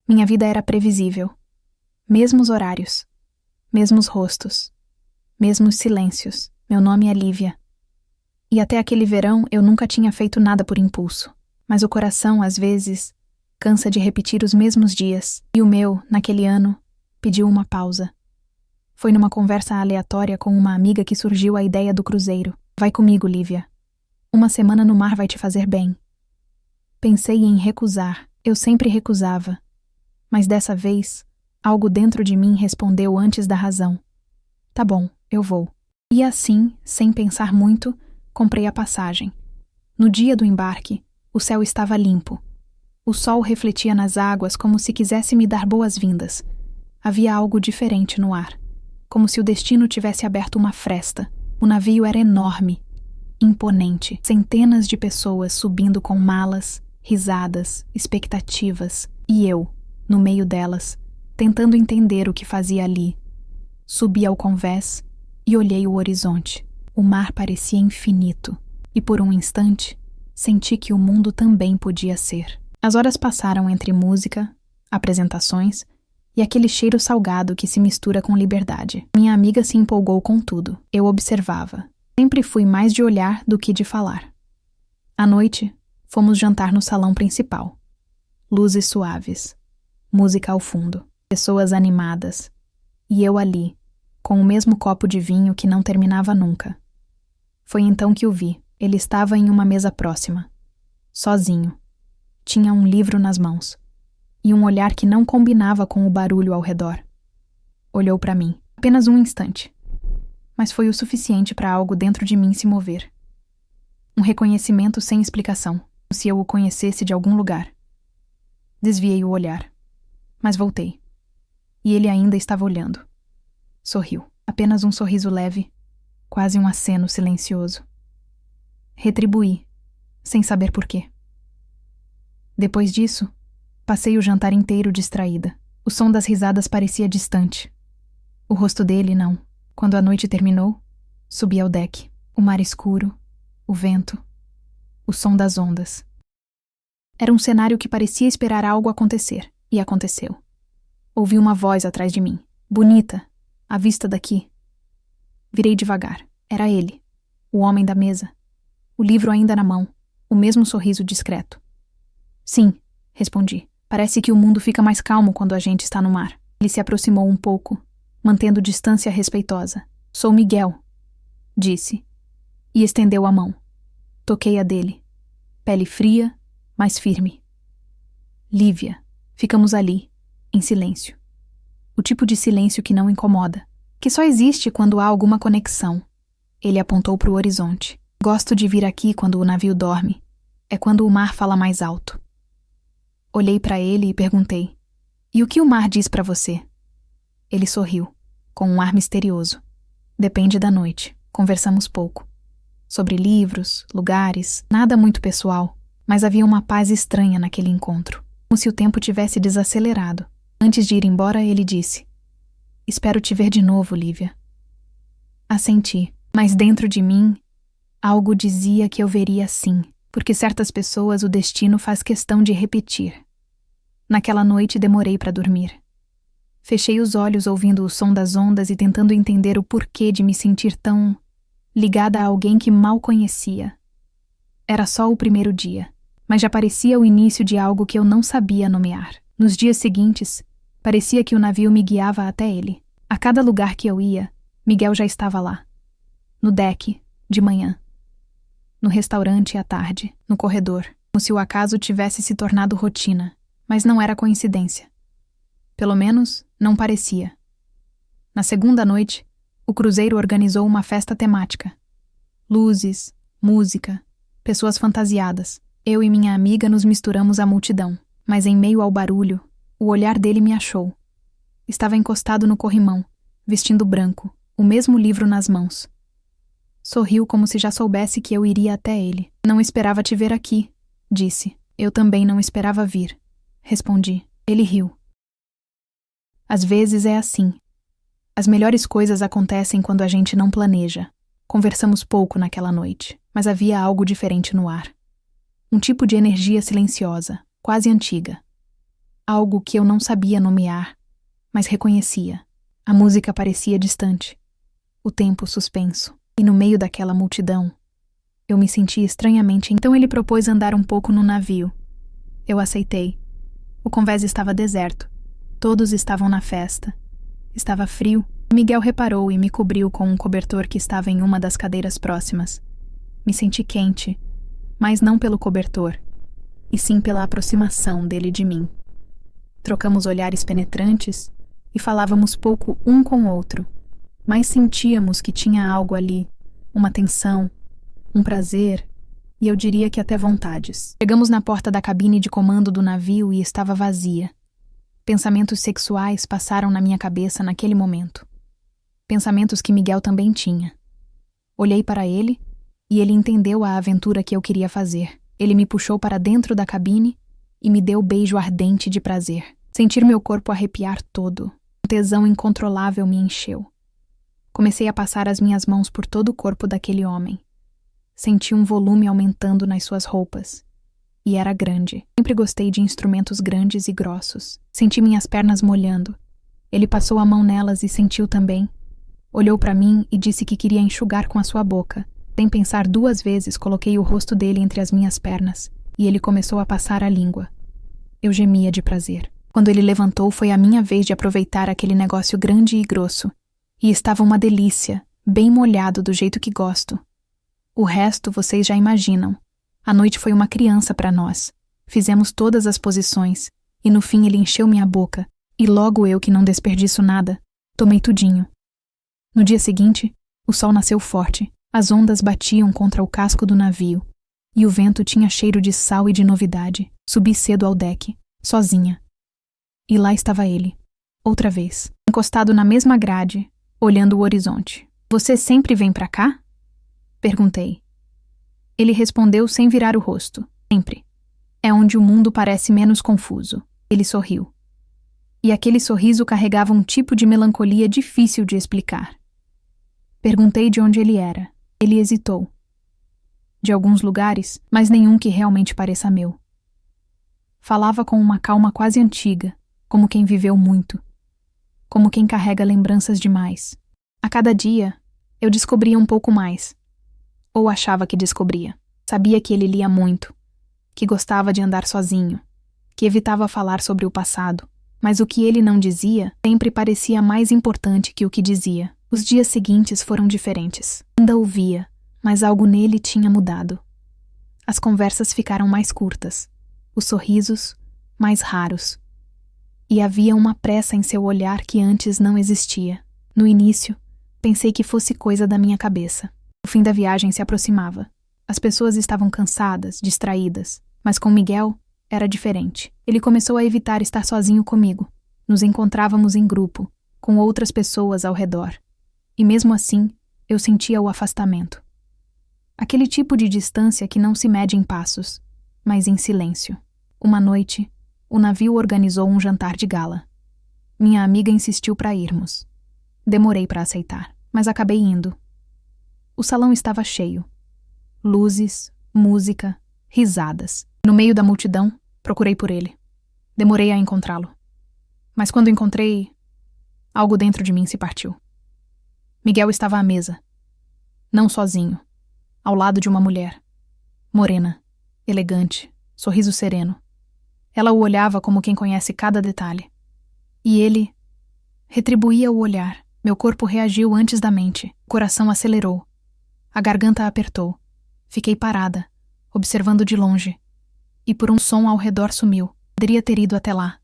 Minha vida era previsível. Mesmos horários, mesmos rostos, mesmos silêncios. Meu nome é Lívia. E até aquele verão eu nunca tinha feito nada por impulso. Mas o coração, às vezes, cansa de repetir os mesmos dias. E o meu, naquele ano, pediu uma pausa. Foi numa conversa aleatória com uma amiga que surgiu a ideia do cruzeiro. Vai comigo, Lívia. Uma semana no mar vai te fazer bem. Pensei em recusar. Eu sempre recusava. Mas dessa vez, algo dentro de mim respondeu antes da razão. Tá bom, eu vou. E assim, sem pensar muito, comprei a passagem. No dia do embarque, o céu estava limpo. O sol refletia nas águas como se quisesse me dar boas-vindas. Havia algo diferente no ar, como se o destino tivesse aberto uma fresta. O navio era enorme, imponente. Centenas de pessoas subindo com malas, risadas, expectativas. E eu, no meio delas, tentando entender o que fazia ali. Subi ao convés e olhei o horizonte. O mar parecia infinito, e por um instante, senti que o mundo também podia ser. As horas passaram entre música, apresentações e aquele cheiro salgado que se mistura com liberdade. Minha amiga se empolgou com tudo. Eu observava. Sempre fui mais de olhar do que de falar. À noite, fomos jantar no salão principal. Luzes suaves, música ao fundo, pessoas animadas, e eu ali, com o mesmo copo de vinho que não terminava nunca. Foi então que o vi. Ele estava em uma mesa próxima, sozinho. Tinha um livro nas mãos, e um olhar que não combinava com o barulho ao redor. Olhou para mim, apenas um instante, mas foi o suficiente para algo dentro de mim se mover. Um reconhecimento sem explicação, como se eu o conhecesse de algum lugar. Desviei o olhar, mas voltei, e ele ainda estava olhando. Sorriu, apenas um sorriso leve, quase um aceno silencioso. Retribuí, sem saber por quê. Depois disso, passei o jantar inteiro distraída. O som das risadas parecia distante. O rosto dele, não. Quando a noite terminou, subi ao deck. O mar escuro, o vento, o som das ondas. Era um cenário que parecia esperar algo acontecer, e aconteceu. Ouvi uma voz atrás de mim. Bonita, à vista daqui. Virei devagar. Era ele, o homem da mesa. O livro ainda na mão, o mesmo sorriso discreto. Sim, respondi. Parece que o mundo fica mais calmo quando a gente está no mar. Ele se aproximou um pouco, mantendo distância respeitosa. Sou Miguel, disse, e estendeu a mão. Toquei a dele. Pele fria, mas firme. Lívia. Ficamos ali, em silêncio. O tipo de silêncio que não incomoda, que só existe quando há alguma conexão. Ele apontou para o horizonte. Gosto de vir aqui quando o navio dorme. É quando o mar fala mais alto. Olhei para ele e perguntei: e o que o mar diz para você? Ele sorriu, com um ar misterioso. Depende da noite. Conversamos pouco. Sobre livros, lugares, nada muito pessoal, mas havia uma paz estranha naquele encontro, como se o tempo tivesse desacelerado. Antes de ir embora, ele disse: espero te ver de novo, Lívia. Assenti, mas dentro de mim, algo dizia que eu veria sim, porque certas pessoas o destino faz questão de repetir. Naquela noite demorei para dormir. Fechei os olhos ouvindo o som das ondas e tentando entender o porquê de me sentir tão ligada a alguém que mal conhecia. Era só o primeiro dia, mas já parecia o início de algo que eu não sabia nomear. Nos dias seguintes, parecia que o navio me guiava até ele. A cada lugar que eu ia, Miguel já estava lá. No deck, de manhã. No restaurante à tarde, no corredor, como se o acaso tivesse se tornado rotina, mas não era coincidência. Pelo menos, não parecia. Na segunda noite, o cruzeiro organizou uma festa temática. Luzes, música, pessoas fantasiadas. Eu e minha amiga nos misturamos à multidão, mas em meio ao barulho, o olhar dele me achou. Estava encostado no corrimão, vestindo branco, o mesmo livro nas mãos. Sorriu como se já soubesse que eu iria até ele. Não esperava te ver aqui, disse. Eu também não esperava vir, respondi. Ele riu. Às vezes é assim. As melhores coisas acontecem quando a gente não planeja. Conversamos pouco naquela noite, mas havia algo diferente no ar. Um tipo de energia silenciosa, quase antiga. algo que eu não sabia nomear, mas reconhecia. A música parecia distante, o tempo suspenso, e no meio daquela multidão, eu me senti estranhamente. Então ele propôs andar um pouco no navio. Eu aceitei. O convés estava deserto. Todos estavam na festa. Estava frio. Miguel reparou e me cobriu com um cobertor que estava em uma das cadeiras próximas. Me senti quente, mas não pelo cobertor, e sim pela aproximação dele de mim. Trocamos olhares penetrantes e falávamos pouco um com o outro, mas sentíamos que tinha algo ali, uma tensão, um prazer, e eu diria que até vontades. Chegamos na porta da cabine de comando do navio e estava vazia. Pensamentos sexuais passaram na minha cabeça naquele momento. Pensamentos que Miguel também tinha. Olhei para ele e ele entendeu a aventura que eu queria fazer. Ele me puxou para dentro da cabine e me deu beijo ardente de prazer. Sentir meu corpo arrepiar todo. Um tesão incontrolável me encheu. Comecei a passar as minhas mãos por todo o corpo daquele homem. Senti um volume aumentando nas suas roupas. E era grande. Sempre gostei de instrumentos grandes e grossos. Senti minhas pernas molhando. Ele passou a mão nelas e sentiu também. Olhou para mim e disse que queria enxugar com a sua boca. Sem pensar 2 vezes, coloquei o rosto dele entre as minhas pernas, e ele começou a passar a língua. Eu gemia de prazer. Quando ele levantou, foi a minha vez de aproveitar aquele negócio grande e grosso. E estava uma delícia, bem molhado do jeito que gosto. O resto vocês já imaginam. A noite foi uma criança para nós. Fizemos todas as posições, e no fim ele encheu minha boca, e logo eu, que não desperdiço nada, tomei tudinho. No dia seguinte, o sol nasceu forte, as ondas batiam contra o casco do navio, e o vento tinha cheiro de sal e de novidade. Subi cedo ao deck, sozinha. E lá estava ele, outra vez, encostado na mesma grade, olhando o horizonte. Você sempre vem pra cá? Perguntei. Ele respondeu sem virar o rosto. Sempre. É onde o mundo parece menos confuso. Ele sorriu. E aquele sorriso carregava um tipo de melancolia difícil de explicar. Perguntei de onde ele era. Ele hesitou. De alguns lugares, mas nenhum que realmente pareça meu. Falava com uma calma quase antiga, como quem viveu muito. Como quem carrega lembranças demais. A cada dia, eu descobria um pouco mais. Ou achava que descobria. Sabia que ele lia muito, que gostava de andar sozinho, que evitava falar sobre o passado. Mas o que ele não dizia sempre parecia mais importante que o que dizia. Os dias seguintes foram diferentes. Ainda ouvia, mas algo nele tinha mudado. As conversas ficaram mais curtas, os sorrisos mais raros. E havia uma pressa em seu olhar que antes não existia. No início, pensei que fosse coisa da minha cabeça. O fim da viagem se aproximava. As pessoas estavam cansadas, distraídas, mas com Miguel era diferente. Ele começou a evitar estar sozinho comigo. Nos encontrávamos em grupo, com outras pessoas ao redor. E mesmo assim, eu sentia o afastamento. Aquele tipo de distância que não se mede em passos, mas em silêncio. Uma noite, o navio organizou um jantar de gala. Minha amiga insistiu para irmos. Demorei para aceitar, mas acabei indo. O salão estava cheio. Luzes, música, risadas. No meio da multidão, procurei por ele. Demorei a encontrá-lo. Mas quando encontrei, algo dentro de mim se partiu. Miguel estava à mesa. Não sozinho. Ao lado de uma mulher. Morena, elegante, sorriso sereno. Ela o olhava como quem conhece cada detalhe. E ele retribuía o olhar. Meu corpo reagiu antes da mente. O coração acelerou. A garganta apertou. Fiquei parada, observando de longe. E por um som ao redor sumiu. Poderia ter ido até lá.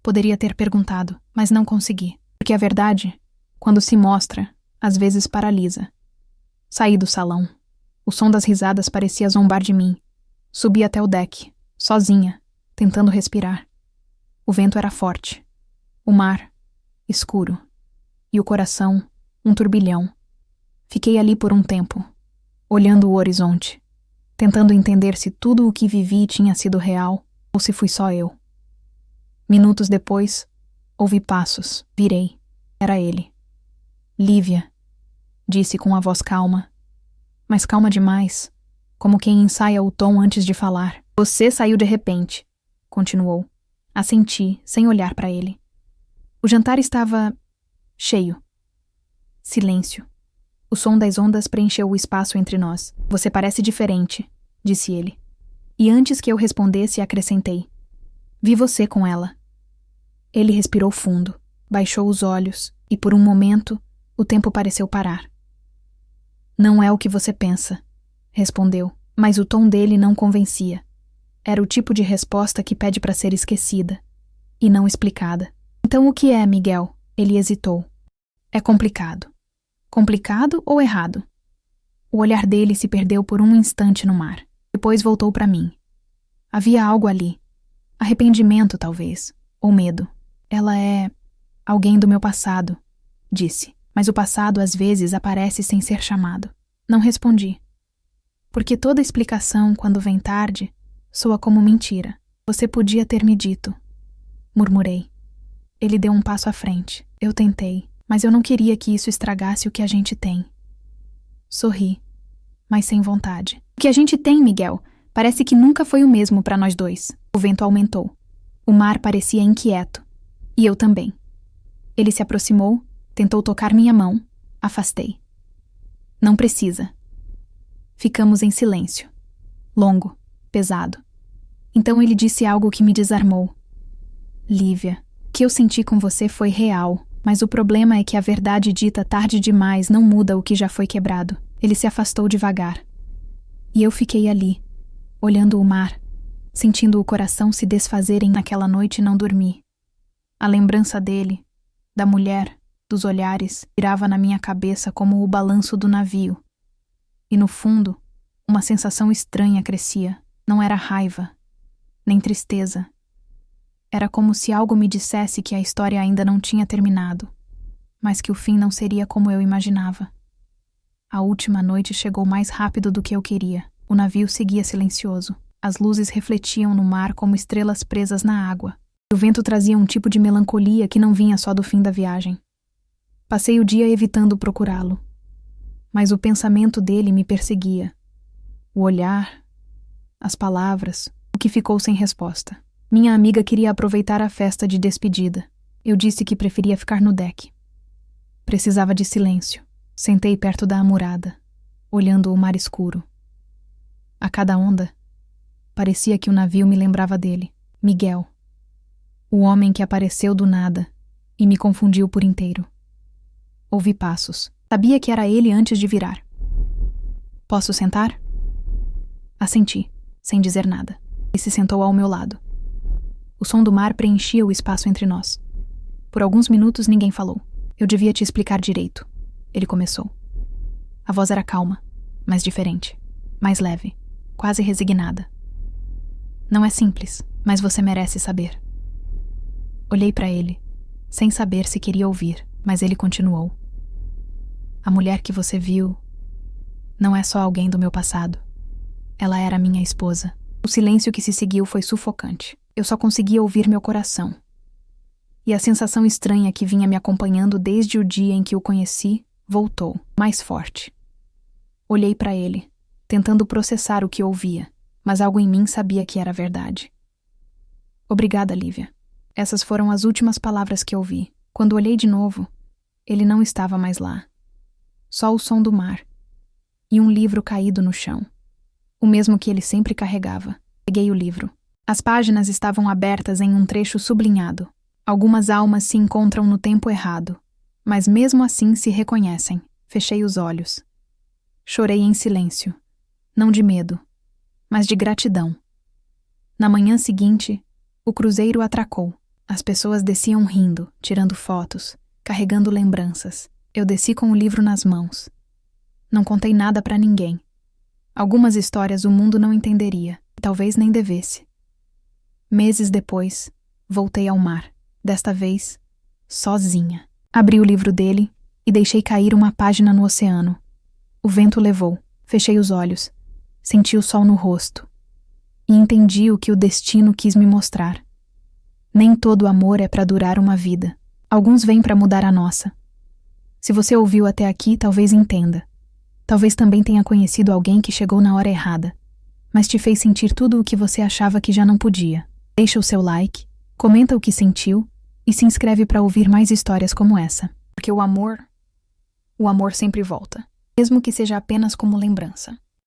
Poderia ter perguntado, mas não consegui. Porque a verdade, quando se mostra, às vezes paralisa. Saí do salão. O som das risadas parecia zombar de mim. Subi até o deck, sozinha, tentando respirar. O vento era forte. O mar, escuro. E o coração, um turbilhão. Fiquei ali por um tempo, olhando o horizonte, tentando entender se tudo o que vivi tinha sido real ou se fui só eu. Minutos depois, ouvi passos. Virei. Era ele. Lívia, disse com a voz calma, mas calma demais, como quem ensaia o tom antes de falar. Você saiu de repente, continuou. Assenti, sem olhar para ele. O jantar estava cheio. Silêncio. O som das ondas preencheu o espaço entre nós. Você parece diferente, disse ele. E antes que eu respondesse, acrescentei. Vi você com ela. Ele respirou fundo, baixou os olhos e, por um momento, o tempo pareceu parar. Não é o que você pensa, respondeu, mas o tom dele não convencia. Era o tipo de resposta que pede para ser esquecida e não explicada. Então o que é, Miguel? Ele hesitou. É complicado. Complicado ou errado? O olhar dele se perdeu por um instante no mar. Depois voltou para mim. Havia algo ali. Arrependimento, talvez. Ou medo. Ela é alguém do meu passado, disse. Mas o passado às vezes aparece sem ser chamado. Não respondi. Porque toda explicação, quando vem tarde, soa como mentira. Você podia ter me dito. Murmurei. Ele deu um passo à frente. Eu tentei, mas eu não queria que isso estragasse o que a gente tem. Sorri, mas sem vontade. O que a gente tem, Miguel, parece que nunca foi o mesmo para nós dois. O vento aumentou. O mar parecia inquieto. E eu também. Ele se aproximou, tentou tocar minha mão. Afastei. Não precisa. Ficamos em silêncio. Longo, pesado. Então ele disse algo que me desarmou. Lívia, o que eu senti com você foi real, mas o problema é que a verdade dita tarde demais não muda o que já foi quebrado. Ele se afastou devagar. E eu fiquei ali, olhando o mar, sentindo o coração se desfazerem. Naquela noite e não dormi. A lembrança dele, da mulher, dos olhares, virava na minha cabeça como o balanço do navio. E no fundo, uma sensação estranha crescia. Não era raiva, nem tristeza. Era como se algo me dissesse que a história ainda não tinha terminado, mas que o fim não seria como eu imaginava. A última noite chegou mais rápido do que eu queria. O navio seguia silencioso. As luzes refletiam no mar como estrelas presas na água. O vento trazia um tipo de melancolia que não vinha só do fim da viagem. Passei o dia evitando procurá-lo. Mas o pensamento dele me perseguia. O olhar, as palavras, o que ficou sem resposta. Minha amiga queria aproveitar a festa de despedida. Eu disse que preferia ficar no deck. Precisava de silêncio. Sentei perto da amurada, olhando o mar escuro. A cada onda, parecia que o navio me lembrava dele, Miguel. O homem que apareceu do nada e me confundiu por inteiro. Ouvi passos. Sabia que era ele antes de virar. Posso sentar? Assenti, sem dizer nada. Ele se sentou ao meu lado. O som do mar preenchia o espaço entre nós. Por alguns minutos ninguém falou. Eu devia te explicar direito. Ele começou. A voz era calma, mas diferente. Mais leve, quase resignada. Não é simples, mas você merece saber. Olhei para ele, sem saber se queria ouvir, mas ele continuou. A mulher que você viu não é só alguém do meu passado. Ela era minha esposa. O silêncio que se seguiu foi sufocante. Eu só conseguia ouvir meu coração. E a sensação estranha que vinha me acompanhando desde o dia em que o conheci voltou, mais forte. Olhei para ele, tentando processar o que ouvia, mas algo em mim sabia que era verdade. Obrigada, Lívia. Essas foram as últimas palavras que ouvi. Quando olhei de novo, ele não estava mais lá. Só o som do mar e um livro caído no chão. O mesmo que ele sempre carregava. Peguei o livro. As páginas estavam abertas em um trecho sublinhado. Algumas almas se encontram no tempo errado, mas mesmo assim se reconhecem. Fechei os olhos. Chorei em silêncio. Não de medo, mas de gratidão. Na manhã seguinte, o cruzeiro atracou. As pessoas desciam rindo, tirando fotos, carregando lembranças. Eu desci com o livro nas mãos. Não contei nada para ninguém. Algumas histórias o mundo não entenderia, talvez nem devesse. Meses depois, voltei ao mar, desta vez, sozinha. Abri o livro dele e deixei cair uma página no oceano. O vento levou, fechei os olhos, senti o sol no rosto e entendi o que o destino quis me mostrar. Nem todo amor é para durar uma vida. Alguns vêm para mudar a nossa. Se você ouviu até aqui, talvez entenda. Talvez também tenha conhecido alguém que chegou na hora errada, mas te fez sentir tudo o que você achava que já não podia. Deixa o seu like, Comenta o que sentiu e se inscreve para ouvir mais histórias como essa. Porque o amor sempre volta, mesmo que seja apenas como lembrança.